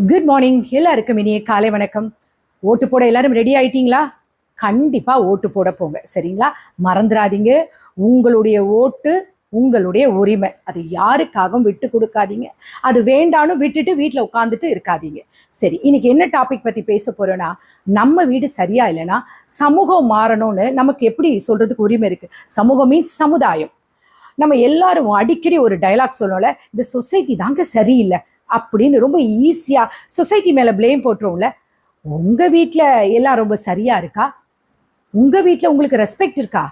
Good morning. எல்லாருக்கும் இனிய காலை வணக்கம். ஓட்டு போட எல்லாரும் ரெடி ஆயிட்டீங்களா? கண்டிப்பாக ஓட்டு போட போங்க, சரிங்களா? மறந்துடாதீங்க. உங்களுடைய ஓட்டு உங்களுடைய உரிமை. அது யாருக்காகவும் விட்டு கொடுக்காதீங்க. அது வேண்டாலும் விட்டுட்டு வீட்டில் உட்காந்துட்டு இருக்காதீங்க. சரி, இன்னைக்கு என்ன டாபிக் பற்றி பேச போகிறோன்னா, நம்ம வீடு சரியா இல்லைன்னா சமூகம் மாறணும்னு நமக்கு எப்படி சொல்கிறதுக்கு உரிமை இருக்குது. சமூகம் மீன்ஸ் சமுதாயம். நம்ம எல்லாரும் அடிக்கடி ஒரு டைலாக் சொல்லணும்ல, இந்த சொசைட்டி தாங்க சரியில்லை அப்படின்னு ரொம்ப ஈஸியாக சொசைட்டி மேலே பிளேம் போட்டுருவோம்ல. உங்கள் வீட்டில் எல்லாம் ரொம்ப சரியாக இருக்கா? உங்கள் வீட்டில் உங்களுக்கு ரெஸ்பெக்ட் இருக்கா?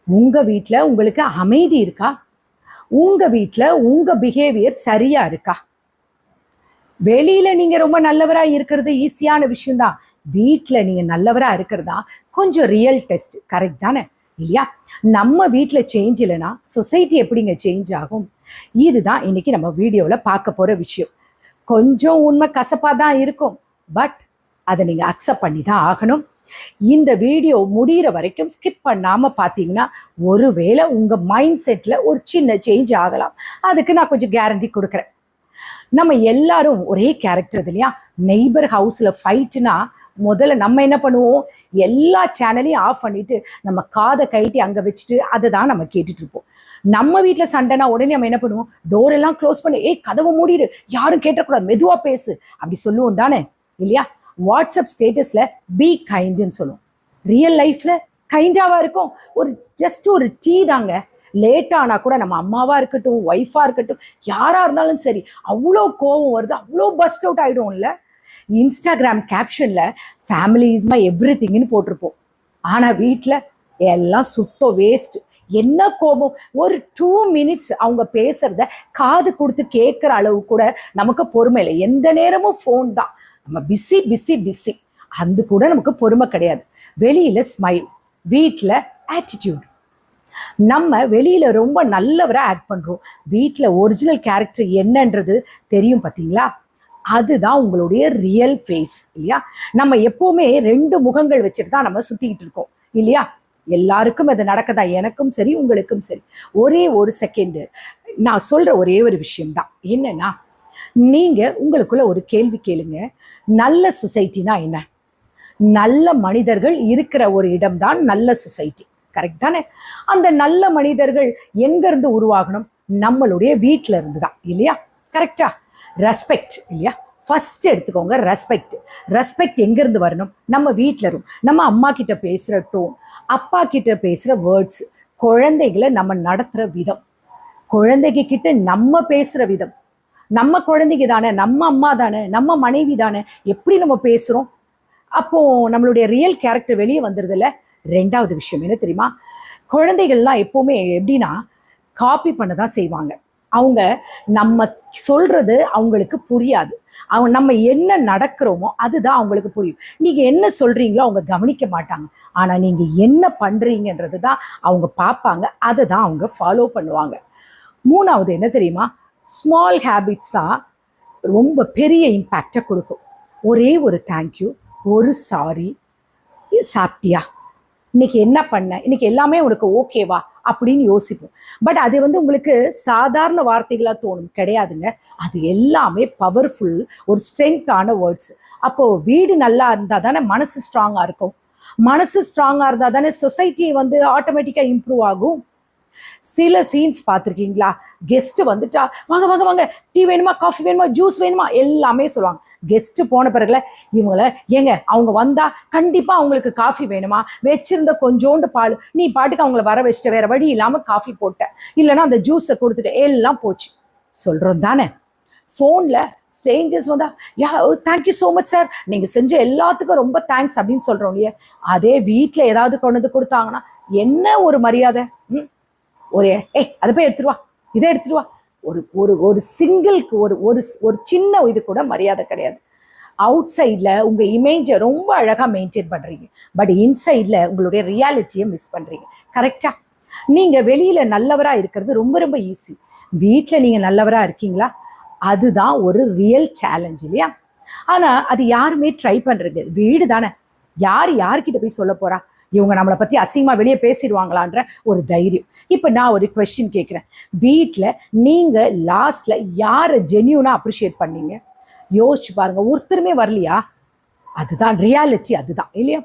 உங்கள் வீட்டில் உங்களுக்கு அமைதி இருக்கா? உங்கள் வீட்டில் உங்கள் பிஹேவியர் சரியாக இருக்கா? வெளியில் நீங்கள் ரொம்ப நல்லவராக இருக்கிறது ஈஸியான விஷயம்தான். வீட்டில் நீங்கள் நல்லவராக இருக்கிறதா கொஞ்சம் ரியல் டெஸ்ட். கரெக்ட் தானே? இல்லையா? நம்ம வீட்டில் சேஞ்ச் இல்லைன்னா சொசைட்டி எப்படிங்க சேஞ்ச் ஆகும்? இதுதான் இன்னைக்கு நம்ம வீடியோவில் பார்க்க போகிற விஷயம். கொஞ்சம் உண்மை கசப்பாக தான் இருக்கும், பட் அதை நீங்கள் அக்செப்ட் பண்ணி தான் ஆகணும். இந்த வீடியோ முடிகிற வரைக்கும் ஸ்கிப் பண்ணாமல் பார்த்தீங்கன்னா ஒருவேளை உங்கள் மைண்ட் செட்டில் ஒரு சின்ன சேஞ்ச் ஆகலாம். அதுக்கு நான் கொஞ்சம் கேரண்டி கொடுக்குறேன். நம்ம எல்லாரும் ஒரே கேரக்டர் இல்லையா? நெய்பர் ஹவுஸில் ஃபைட்டுனா முதல்ல நம்ம என்ன பண்ணுவோம்? எல்லா சேனலையும் ஆஃப் பண்ணிட்டு நம்ம காதை கைட்டி அங்கே வச்சுட்டு அதை தான் நம்ம கேட்டுட்டு இருப்போம். நம்ம வீட்டில் சண்டைனா உடனே நம்ம என்ன பண்ணுவோம்? டோரெல்லாம் க்ளோஸ் பண்ணி கதவை மூடிடு, யாரும் கேட்டக்கூடாது, மெதுவாக பேசு அப்படி சொல்லுவோம் தானே? இல்லையா? வாட்ஸ்அப் ஸ்டேட்டஸில் பி கைண்டுன்னு சொல்லுவோம். ரியல் லைஃப்பில் கைண்டாவாக இருக்கும். ஜஸ்ட் ஒரு டீ தாங்க லேட்டானால் கூட நம்ம அம்மாவாக இருக்கட்டும், ஒய்ஃபாக இருக்கட்டும், யாராக இருந்தாலும் சரி, அவ்வளோ கோவம் வருது, அவ்வளோ பஸ்ட் அவுட் ஆகிடும்ல. இன்ஸ்டாகிராம் கேப்ஷனில் ஃபேமிலி இஸ் மை எவ்ரி திங்னு போட்டிருப்போம். ஆனால் வீட்டில் எல்லாம் சுத்தம் வேஸ்ட். என்ன கோபம்! ஒரு 2 மினிட்ஸ் அவங்க பேசுறத காது கொடுத்து கேட்குற அளவு கூட நமக்கு பொறுமை இல்லை. எந்த நேரமும் ஃபோன் தான். நம்ம பிஸி பிஸி பிஸி. அது கூட நமக்கு பொறுமை கிடையாது. வெளியில் ஸ்மைல், வீட்டில் ஆட்டிடியூட். நம்ம வெளியில் ரொம்ப நல்லவராக ஆட் பண்ணுறோம். வீட்டில் ஒரிஜினல் கேரக்டர் என்னன்றது தெரியும் பார்த்தீங்களா? அதுதான் உங்களுடைய ரியல் ஃபேஸ், இல்லையா? நம்ம எப்போவுமே 2 முகங்கள் வச்சுட்டு தான் நம்ம சுற்றிக்கிட்டு இருக்கோம், இல்லையா? எல்லாருக்கும் அது நடக்குதா? எனக்கும் சரி, உங்களுக்கும் சரி. ஒரே ஒரு செகண்டு நான் சொல்கிற ஒரே ஒரு விஷயம்தான். என்னன்னா, நீங்கள் உங்களுக்குள்ள ஒரு கேள்வி கேளுங்க. நல்ல சொசைட்டினா என்ன? நல்ல மனிதர்கள் இருக்கிற ஒரு இடம்தான் நல்ல சொசைட்டி. கரெக்ட் தானே? அந்த நல்ல மனிதர்கள் எங்கேருந்து உருவாகணும்? நம்மளுடைய வீட்டில் இருந்து தான், இல்லையா? கரெக்டா? ரெஸ்பெக்ட், இல்லையா? ஃபஸ்ட் எடுத்துக்கோங்க. ரெஸ்பெக்ட் எங்கேருந்து வரணும்? நம்ம வீட்டில் இருக்கும். நம்ம அம்மா கிட்ட பேசுகிற டோன், அப்பா கிட்ட பேசுகிற வேர்ட்ஸ், குழந்தைகளை நம்ம நடத்துகிற விதம், குழந்தைங்க கிட்ட நம்ம பேசுகிற விதம். நம்ம குழந்தைங்க தானே, நம்ம அம்மா தானே, நம்ம மனைவி தானே, எப்படி நம்ம பேசுகிறோம்? அப்போது நம்மளுடைய ரியல் கேரக்டர் வெளியே வந்துடுதில்ல. 2வது விஷயம் என்ன தெரியுமா? குழந்தைகள்லாம் எப்போவுமே எப்படின்னா காப்பி பண்ண தான் செய்வாங்க. அவங்க நம்ம சொல்கிறது அவங்களுக்கு புரியாது. அவங்க நம்ம என்ன நடக்கிறோமோ அதுதான் அவங்களுக்கு புரியும். நீங்கள் என்ன சொல்கிறீங்களோ அவங்க கவனிக்க மாட்டாங்க. ஆனால் நீங்கள் என்ன பண்ணுறீங்கன்றது தான் அவங்க பார்ப்பாங்க. அதை தான் அவங்க ஃபாலோ பண்ணுவாங்க. 3வது என்ன தெரியுமா? ஸ்மால் ஹேபிட்ஸ் தான் ரொம்ப பெரிய இம்பேக்டை கொடுக்கும். ஒரே ஒரு தேங்க்யூ, ஒரு சாரி, சாப்பிட்டியா, இன்னைக்கு என்ன பண்ண, இன்னைக்கு எல்லாமே உனக்கு ஓகேவா அப்படின்னு யோசிப்போம். பட் அது உங்களுக்கு சாதாரண வார்த்தைகளாக தோணும். கிடையாதுங்க. அது எல்லாமே பவர்ஃபுல், ஒரு ஸ்ட்ரென்த்தான வேர்ட்ஸ். அப்போது வீடு நல்லா இருந்தால் தானே மனசு ஸ்ட்ராங்காக இருக்கும். மனசு ஸ்ட்ராங்காக இருந்தால் தானே சொசைட்டி ஆட்டோமேட்டிக்காக இம்ப்ரூவ் ஆகும். சில சீன்ஸ் பார்த்துருக்கீங்களா? கெஸ்ட்டு வந்துட்டா, வாங்க வாங்க வாங்க, டீ வேணுமா, காஃபி வேணுமா, ஜூஸ் வேணுமா, எல்லாமே சொல்லுவாங்க. கெஸ்ட்டு போன பிறகுல இவங்கள அவங்க வந்தால் கண்டிப்பாக அவங்களுக்கு காஃபி வேணுமா, வச்சிருந்த கொஞ்சோண்டு பால், நீ பாட்டுக்கு அவங்கள வர வச்சுட்டு வேறு வழி இல்லாமல் காஃபி போட்டேன், இல்லைன்னா அந்த ஜூஸை கொடுத்துட்டு எல்லாம் போச்சு சொல்கிறோம் தானே? ஃபோனில் ஸ்ட்ரேஞ்சர்ஸ் வந்தால் தேங்க்யூ ஸோ மச் சார், நீங்கள் செஞ்ச எல்லாத்துக்கும் ரொம்ப தேங்க்ஸ் அப்படின்னு சொல்கிறோம் இல்லையா? அதே வீட்டில் ஏதாவது கொண்டு வந்து கொடுத்தாங்கன்னா என்ன ஒரு மரியாதை! ஒரு அதை போய் எடுத்துருவா, இதை எடுத்துருவா, ஒரு ஒரு ஒரு சிங்கிள்க்கு ஒரு ஒரு சின்ன இது கூட மரியாதை கிடையாது. அவுட் சைடில் உங்கள் இமேஜை ரொம்ப அழகாக மெயின்டைன் பண்ணுறீங்க, பட் இன்சைடில் உங்களுடைய ரியாலிட்டியை மிஸ் பண்ணுறீங்க. கரெக்டாக? நீங்கள் வெளியில் நல்லவராக இருக்கிறது ரொம்ப ரொம்ப ஈஸி. வீட்டில் நீங்கள் நல்லவராக இருக்கீங்களா? அதுதான் ஒரு ரியல் சேலஞ்ச், இல்லையா? ஆனால் அது யாருமே ட்ரை பண்ணுறது. வீடு தானே, யார்கிட்ட போய் சொல்ல போகிறா? இவங்க நம்மளை பற்றி அசிங்கமாக வெளியே பேசிடுவாங்களான்ற ஒரு தைரியம். இப்போ நான் ஒரு கொஸ்டின் கேட்குறேன். வீட்டில் நீங்கள் லாஸ்ட்டில் யாரை ஜென்யூனாக அப்ரிஷியேட் பண்ணீங்க? யோசிச்சு பாருங்க, ஒருத்தருமே வரலையா? அதுதான் ரியாலிட்டி, அதுதான் இல்லையா?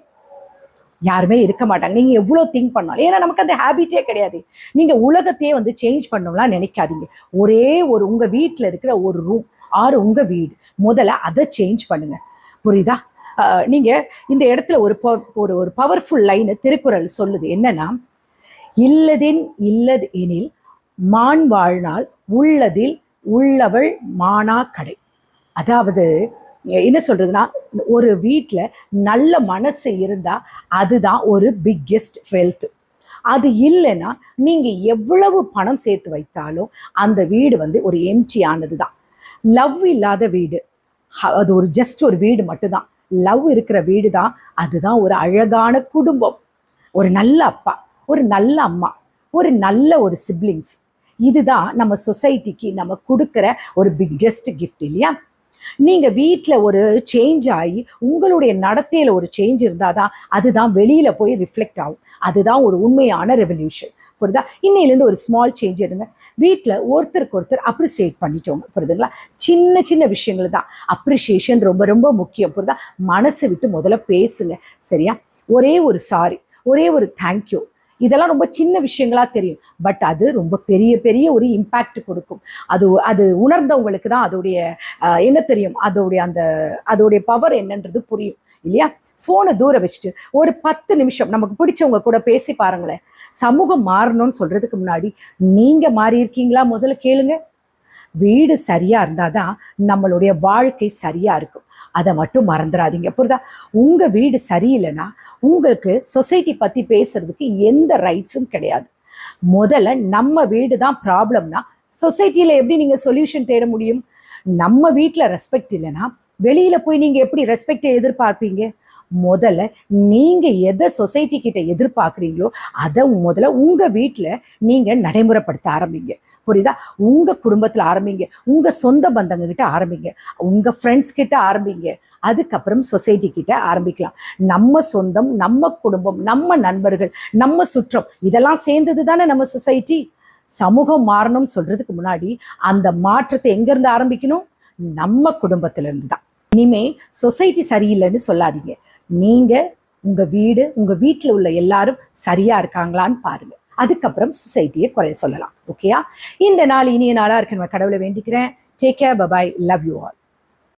யாருமே இருக்க மாட்டாங்க. நீங்க எவ்வளோ திங்க் பண்ணாலும், ஏன்னா நமக்கு அந்த ஹேபிட்டே கிடையாது. நீங்க உலகத்தையே வந்து சேஞ்ச் பண்ணணும்லாம் நினைக்காதீங்க. ஒரே ஒரு உங்க வீட்டில் இருக்கிற ஒரு ரூம் ஆறு உங்க வீடு, முதல்ல அதை சேஞ்ச் பண்ணுங்க. புரியுதா? நீங்க இந்த இடத்துல ஒரு ஒரு பவர்ஃபுல் லைன் திருக்குறள் சொல்லுது என்னன்னா, இல்லதின் இல்லது எனில் மான் வாழ்நாள், உள்ளதில் உள்ளவள் மானா கடை. அதாவது என்ன சொல்றதுன்னா, ஒரு வீட்டில் நல்ல மனசு இருந்தா அதுதான் ஒரு பிக்கெஸ்ட் வெல்த். அது இல்லைன்னா நீங்க எவ்வளவு பணம் சேர்த்து வைத்தாலும் அந்த வீடு வந்து ஒரு எம்டி ஆனது தான். லவ் இல்லாத வீடு அது ஒரு ஜஸ்ட் ஒரு வீடு மட்டும்தான். லவ் இருக்கிற வீடு தான், அதுதான் ஒரு அழகான குடும்பம். ஒரு நல்ல அப்பா, ஒரு நல்ல அம்மா, ஒரு நல்ல ஒரு சிப்ளிங்ஸ், இதுதான் நம்ம சொசைட்டிக்கு நம்ம கொடுக்குற ஒரு பிக்கெஸ்ட் கிஃப்ட் இல்லையா? நீங்க வீட்டில் ஒரு சேஞ்ச் ஆகி உங்களுடைய நடத்தையில் ஒரு சேஞ்ச் இருந்தால் தான் அதுதான் வெளியில போய் ரிஃப்ளெக்ட் ஆகும். அதுதான் ஒரு உண்மையான ரெவல்யூஷன். புரியுதா? இன்னையிலேருந்து ஒரு ஸ்மால் சேஞ்ச் எடுங்க. வீட்டில் ஒருத்தருக்கு ஒருத்தர் அப்ரிசியேட் பண்ணிக்கோங்க. புரியுதுங்களா? சின்ன சின்ன விஷயங்கள் தான். அப்ரிசியேஷன் ரொம்ப ரொம்ப முக்கியம். புரியுதா? மனசை விட்டு முதல்ல பேசுங்க. சரியா? ஒரே ஒரு சாரி, ஒரே ஒரு தேங்க்யூ, இதெல்லாம் ரொம்ப சின்ன விஷயங்களா தெரியும், பட் அது ரொம்ப பெரிய பெரிய ஒரு இம்பேக்ட் கொடுக்கும். அது அது உணர்ந்தவங்களுக்கு தான் அதோடைய என்ன தெரியும், அதோடைய பவர் என்னன்றது புரியும் இல்லையா? ஃபோனை தூர வச்சுட்டு ஒரு 10 நிமிஷம் நமக்கு பிடிச்சவங்க கூட பேசி பாருங்களேன். சமூகம் மாறணும்னு சொல்றதுக்கு முன்னாடி நீங்க மாறி இருக்கீங்களா முதல்ல கேளுங்க. வீடு சரியா இருந்தாதான் நம்மளுடைய வாழ்க்கை சரியா இருக்கும். அதை மட்டும் மறந்துடாதீங்க. புரியுதா? உங்க வீடு சரியில்லைன்னா உங்களுக்கு சொசைட்டி பத்தி பேசுறதுக்கு எந்த ரைட்ஸும் கிடையாது. முதல்ல நம்ம வீடு தான் ப்ராப்ளம்னா சொசைட்டியில எப்படி நீங்க சொல்யூஷன் தேட முடியும்? நம்ம வீட்டில் ரெஸ்பெக்ட் இல்லைன்னா வெளியில போய் நீங்க எப்படி ரெஸ்பெக்டை எதிர்பார்ப்பீங்க? முதல்ல நீங்க எதை சொசைட்டி கிட்ட எதிர்பார்க்குறீங்களோ அதை முதல்ல உங்க வீட்டில் நீங்க நடைமுறைப்படுத்த ஆரம்பிங்க. புரியுதா? உங்க குடும்பத்தில் ஆரம்பிங்க, உங்க சொந்த பந்தங்க கிட்ட ஆரம்பிங்க, உங்க ஃப்ரெண்ட்ஸ் கிட்ட ஆரம்பிங்க, அதுக்கப்புறம் சொசைட்டி கிட்ட ஆரம்பிக்கலாம். நம்ம சொந்தம், நம்ம குடும்பம், நம்ம நண்பர்கள், நம்ம சுற்றம், இதெல்லாம் சேர்ந்தது தானே நம்ம சொசைட்டி. சமூகம் மாறணும்னு சொல்றதுக்கு முன்னாடி அந்த மாற்றத்தை எங்கேருந்து ஆரம்பிக்கணும்? நம்ம குடும்பத்திலேருந்து தான். இனிமே சொசைட்டி சரியில்லைன்னு சொல்லாதீங்க. நீங்க உங்க வீடு, உங்க வீட்டில் உள்ள எல்லாரும் சரியா இருக்காங்களான்னு பாருங்க. அதுக்கப்புறம் சொசைட்டியை குறைய சொல்லலாம். ஓகேயா? இந்த நாள் இனிய நாளா இருக்கு. நான் கடவுளை வேண்டிக்கிறேன். Take care, bye, love you all.